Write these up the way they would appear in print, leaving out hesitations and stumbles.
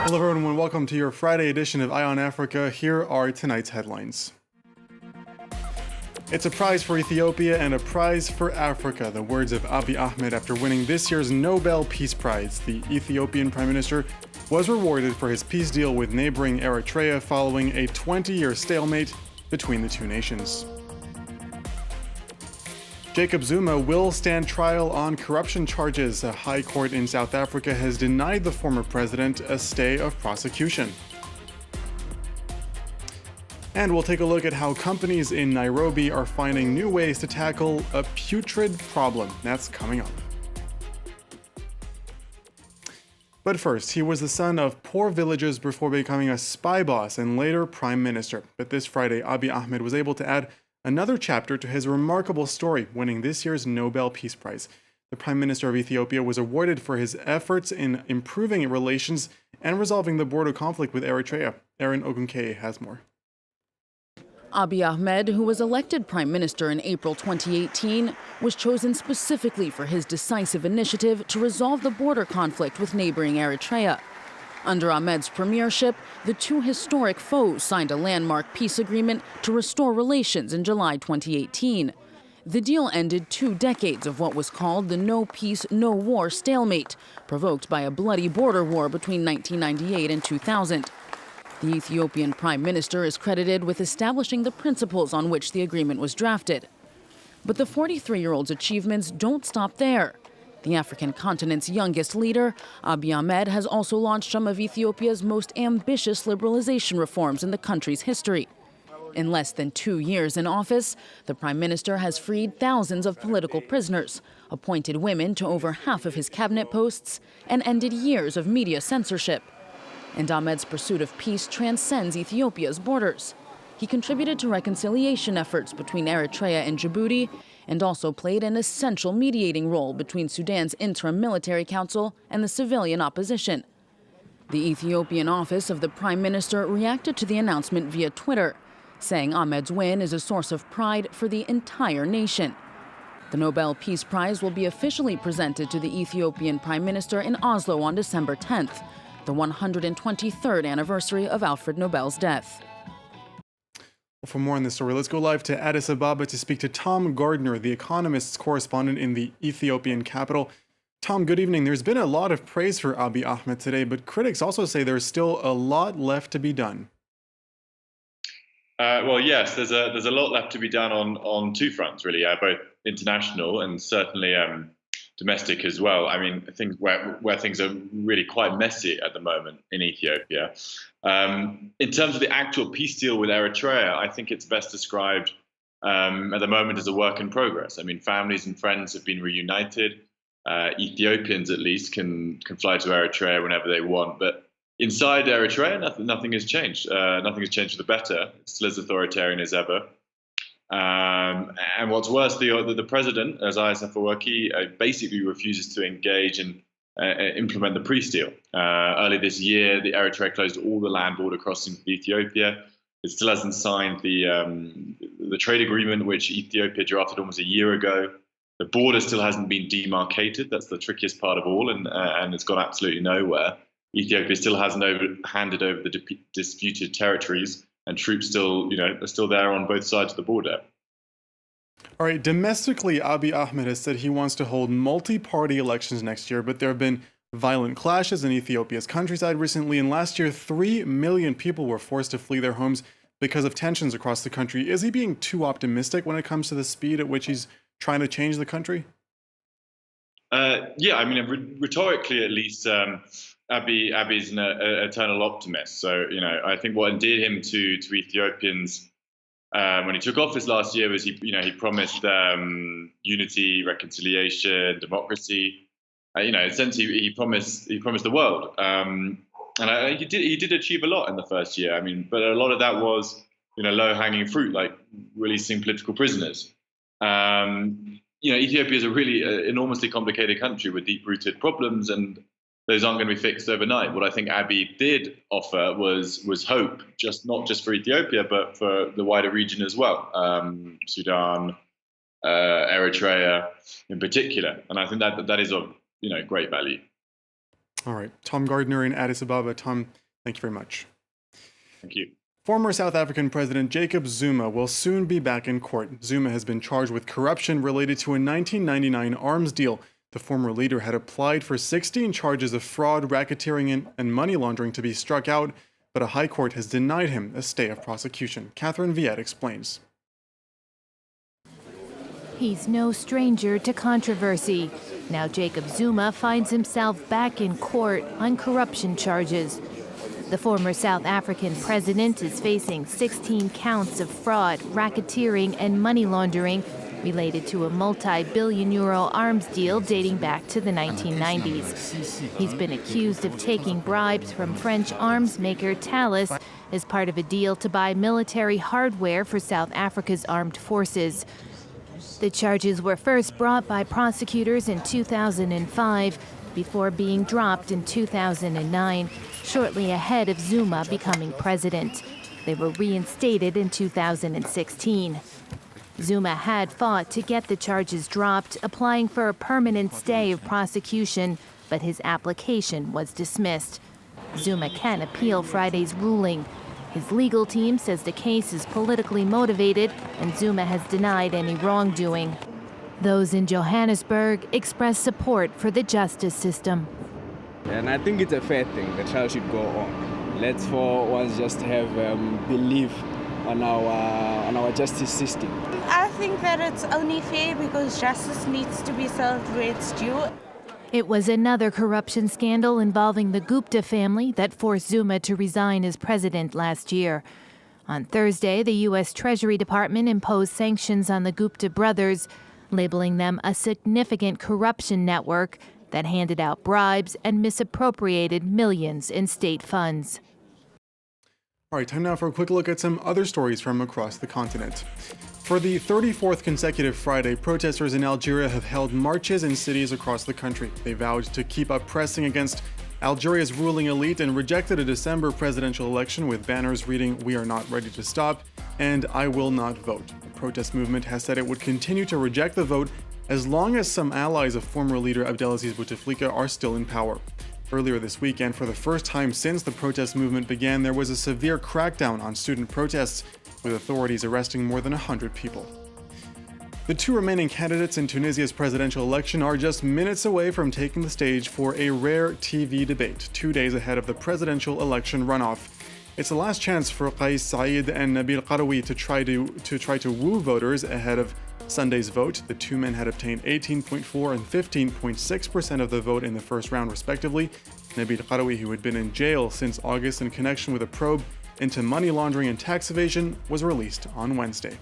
Hello everyone and welcome to your Friday edition of Eye on Africa. Here are tonight's headlines. It's a prize for Ethiopia and a prize for Africa, the words of Abiy Ahmed after winning this year's Nobel Peace Prize. The Ethiopian Prime Minister was rewarded for his peace deal with neighboring Eritrea following a 20-year stalemate between the two nations. Jacob Zuma will stand trial on corruption charges. A high court in South Africa has denied the former president a stay of prosecution. And we'll take a look at how companies in Nairobi are finding new ways to tackle a putrid problem. That's coming up. But first, he was the son of poor villagers before becoming a spy boss and later prime minister. But this Friday, Abiy Ahmed was able to add another chapter to his remarkable story, winning this year's Nobel Peace Prize. The Prime Minister of Ethiopia was awarded for his efforts in improving relations and resolving the border conflict with Eritrea. Aaron Ogunkeye has more. Abiy Ahmed, who was elected Prime Minister in April 2018, was chosen specifically for his decisive initiative to resolve the border conflict with neighboring Eritrea. Under Ahmed's premiership, the two historic foes signed a landmark peace agreement to restore relations in July 2018. The deal ended 2 decades of what was called the no peace, no war stalemate, provoked by a bloody border war between 1998 and 2000. The Ethiopian Prime Minister is credited with establishing the principles on which the agreement was drafted. But the 43-year-old's achievements don't stop there. The African continent's youngest leader, Abiy Ahmed, has also launched some of Ethiopia's most ambitious liberalization reforms in the country's history. In less than 2 years in office, the Prime Minister has freed thousands of political prisoners, appointed women to over half of his cabinet posts, and ended years of media censorship. And Ahmed's pursuit of peace transcends Ethiopia's borders. He contributed to reconciliation efforts between Eritrea and Djibouti, and also played an essential mediating role between Sudan's interim military council and the civilian opposition. The Ethiopian office of the Prime Minister reacted to the announcement via Twitter, saying Ahmed's win is a source of pride for the entire nation. The Nobel Peace Prize will be officially presented to the Ethiopian Prime Minister in Oslo on December 10th, the 123rd anniversary of Alfred Nobel's death. For more on this story, let's go live to Addis Ababa to speak to Tom Gardner, the Economist's correspondent in the Ethiopian capital. Tom, good evening. There's been a lot of praise for Abiy Ahmed today, but critics also say there's still a lot left to be done. Well, yes, there's a lot left to be done on two fronts, really, both international and certainly domestic as well. I mean, I think where things are really quite messy at the moment in Ethiopia. In terms of the actual peace deal with Eritrea, I think it's best described at the moment as a work in progress. I mean, families and friends have been reunited. Ethiopians, at least, can fly to Eritrea whenever they want. But inside Eritrea, nothing has changed. Nothing has changed for the better. It's still as authoritarian as ever. And what's worse, the president, Isaias Afwerki, basically refuses to engage and implement the peace deal. Early this year, the Eritrea closed all the land border crossings with Ethiopia. It still hasn't signed the trade agreement, which Ethiopia drafted almost a year ago. The border still hasn't been demarcated. That's the trickiest part of all, and it's gone absolutely nowhere. Ethiopia still hasn't handed over the disputed territories, and troops still, are still there on both sides of the border. All right, domestically, Abiy Ahmed has said he wants to hold multi-party elections next year, but there have been violent clashes in Ethiopia's countryside recently, and last year 3 million people were forced to flee their homes because of tensions across the country. Is he being too optimistic when it comes to the speed at which he's trying to change the country? Yeah, I mean, rhetorically at least, Abiy's an eternal optimist. So, I think what endeared him to Ethiopians when he took office last year was he promised unity, reconciliation, democracy. Essentially he promised the world, and he did achieve a lot in the first year. I mean, but a lot of that was low-hanging fruit, like releasing political prisoners. Ethiopia is a really enormously complicated country with deep-rooted problems, and those aren't going to be fixed overnight. What I think Abiy did offer was hope, not just for Ethiopia, but for the wider region as well, Sudan, Eritrea in particular. And I think that is of great value. All right. Tom Gardner in Addis Ababa. Tom, thank you very much. Thank you. Former South African President Jacob Zuma will soon be back in court. Zuma has been charged with corruption related to a 1999 arms deal. The former leader had applied for 16 charges of fraud, racketeering, and money laundering to be struck out, but a high court has denied him a stay of prosecution. Catherine Viette explains. He's no stranger to controversy. Now Jacob Zuma finds himself back in court on corruption charges. The former South African president is facing 16 counts of fraud, racketeering, and money laundering related to a multi-billion-euro arms deal dating back to the 1990s. He's been accused of taking bribes from French arms maker Thales as part of a deal to buy military hardware for South Africa's armed forces. The charges were first brought by prosecutors in 2005 before being dropped in 2009, shortly ahead of Zuma becoming president. They were reinstated in 2016. Zuma had fought to get the charges dropped, applying for a permanent stay of prosecution, but his application was dismissed. Zuma can appeal Friday's ruling. His legal team says the case is politically motivated, and Zuma has denied any wrongdoing. Those in Johannesburg express support for the justice system. And I think it's a fair thing. The trial should go on. Let's for once just have belief on our justice system. I think that it's only fair because justice needs to be served where it's due. It was another corruption scandal involving the Gupta family that forced Zuma to resign as president last year. On Thursday, the U.S. Treasury Department imposed sanctions on the Gupta brothers, labeling them a significant corruption network that handed out bribes and misappropriated millions in state funds. All right, time now for a quick look at some other stories from across the continent. For the 34th consecutive Friday, protesters in Algeria have held marches in cities across the country. They vowed to keep up pressing against Algeria's ruling elite and rejected a December presidential election with banners reading, "We are not ready to stop," and "I will not vote." The protest movement has said it would continue to reject the vote as long as some allies of former leader Abdelaziz Bouteflika are still in power. Earlier this weekend, for the first time since the protest movement began, there was a severe crackdown on student protests, with authorities arresting more than 100 people. The two remaining candidates in Tunisia's presidential election are just minutes away from taking the stage for a rare TV debate, 2 days ahead of the presidential election runoff. It's the last chance for Qais Said and Nabil Qaroui to try to woo voters ahead of Sunday's vote. The two men had obtained 18.4% and 15.6% of the vote in the first round, respectively. Nabil Qaroui, who had been in jail since August in connection with a probe into money laundering and tax evasion, was released on Wednesday.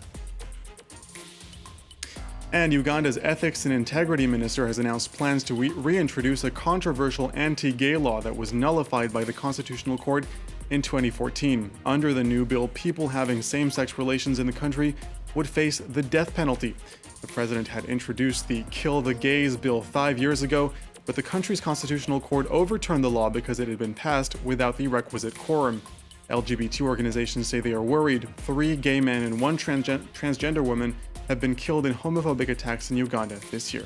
And Uganda's Ethics and Integrity Minister has announced plans to reintroduce a controversial anti-gay law that was nullified by the Constitutional Court in 2014. Under the new bill, people having same-sex relations in the country would face the death penalty. The president had introduced the Kill the Gays bill 5 years ago, but the country's Constitutional Court overturned the law because it had been passed without the requisite quorum. LGBT organizations say they are worried 3 gay men and 1 transgender woman have been killed in homophobic attacks in Uganda this year.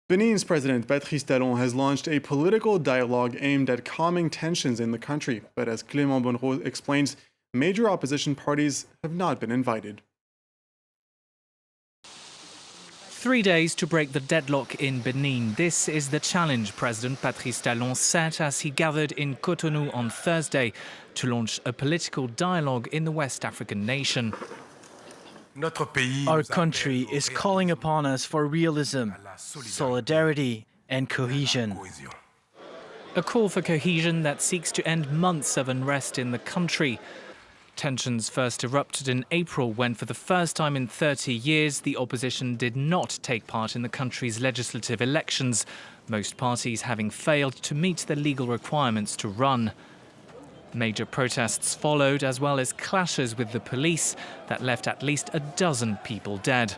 Benin's President Patrice Talon has launched a political dialogue aimed at calming tensions in the country, but as Clément Bonneau explains, major opposition parties have not been invited. 3 days to break the deadlock in Benin. This is the challenge President Patrice Talon set as he gathered in Cotonou on Thursday to launch a political dialogue in the West African nation. Our country is calling upon us for realism, solidarity, and cohesion. A call for cohesion that seeks to end months of unrest in the country. Tensions first erupted in April when, for the first time in 30 years, the opposition did not take part in the country's legislative elections, most parties having failed to meet the legal requirements to run. Major protests followed, as well as clashes with the police that left at least a dozen people dead.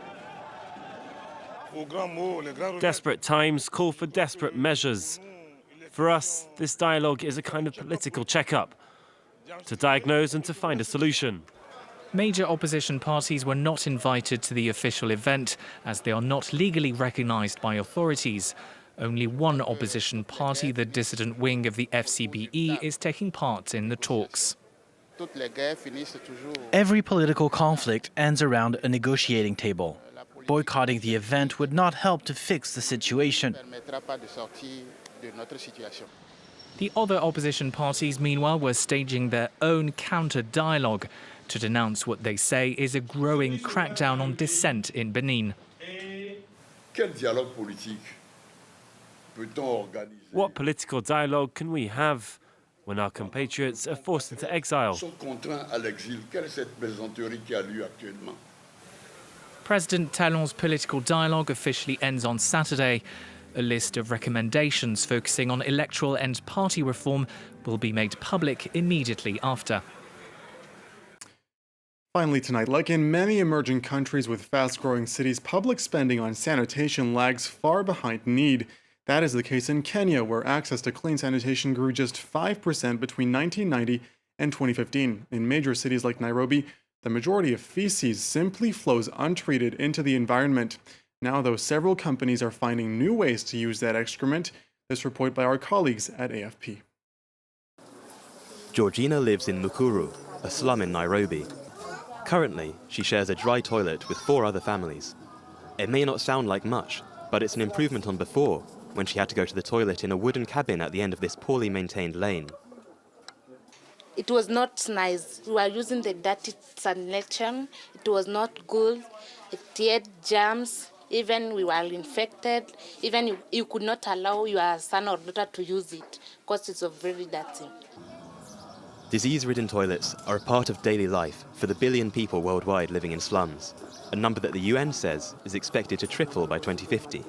Desperate times call for desperate measures. For us, this dialogue is a kind of political checkup, to diagnose and to find a solution. Major opposition parties were not invited to the official event, as they are not legally recognised by authorities. Only one opposition party, the dissident wing of the FCBE, is taking part in the talks. Every political conflict ends around a negotiating table. Boycotting the event would not help to fix the situation. The other opposition parties, meanwhile, were staging their own counter-dialogue to denounce what they say is a growing crackdown on dissent in Benin. What political dialogue can we have when our compatriots are forced into exile? President Talon's political dialogue officially ends on Saturday. A list of recommendations focusing on electoral and party reform will be made public immediately after. Finally tonight, like in many emerging countries with fast-growing cities, public spending on sanitation lags far behind need. That is the case in Kenya, where access to clean sanitation grew just 5% between 1990 and 2015. In major cities like Nairobi, the majority of feces simply flows untreated into the environment. Now, though, several companies are finding new ways to use that excrement. This report by our colleagues at AFP. Georgina lives in Mukuru, a slum in Nairobi. Currently, she shares a dry toilet with 4 other families. It may not sound like much, but it's an improvement on before, when she had to go to the toilet in a wooden cabin at the end of this poorly maintained lane. It was not nice. We were using the dirty sanitation. It was not good. It had germs. Even we were infected. Even you could not allow your son or daughter to use it because it's very dirty. Disease-ridden toilets are a part of daily life for the billion people worldwide living in slums, a number that the UN says is expected to triple by 2050.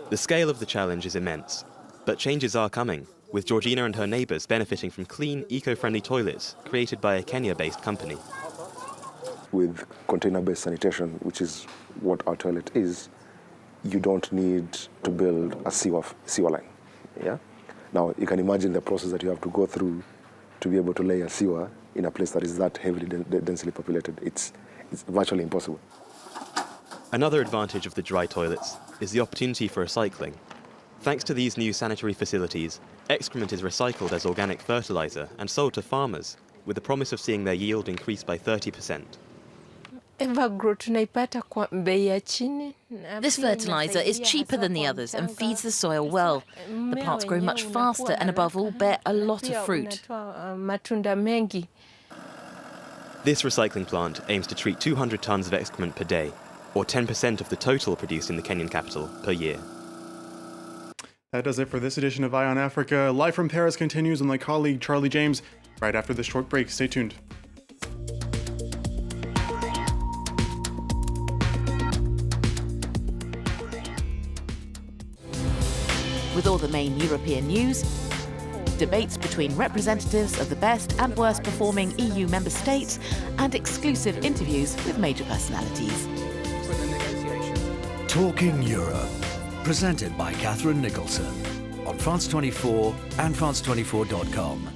The scale of the challenge is immense, but changes are coming, with Georgina and her neighbours benefiting from clean, eco-friendly toilets created by a Kenya-based company. With container-based sanitation, which is what our toilet is, you don't need to build a sewer line. Yeah? Now, you can imagine the process that you have to go through to be able to lay a sewer in a place that is that heavily densely populated. It's virtually impossible. Another advantage of the dry toilets is the opportunity for recycling. Thanks to these new sanitary facilities, excrement is recycled as organic fertilizer and sold to farmers, with the promise of seeing their yield increase by 30%. This fertilizer is cheaper than the others and feeds the soil well. The plants grow much faster and, above all, bear a lot of fruit. This recycling plant aims to treat 200 tons of excrement per day, or 10% of the total produced in the Kenyan capital per year. That does it for this edition of Eye on Africa. Live from Paris continues with my colleague Charlie James right after this short break. Stay tuned. With all the main European news, debates between representatives of the best and worst performing EU member states, and exclusive interviews with major personalities. Talking Europe, presented by Catherine Nicholson on France 24 and France24.com.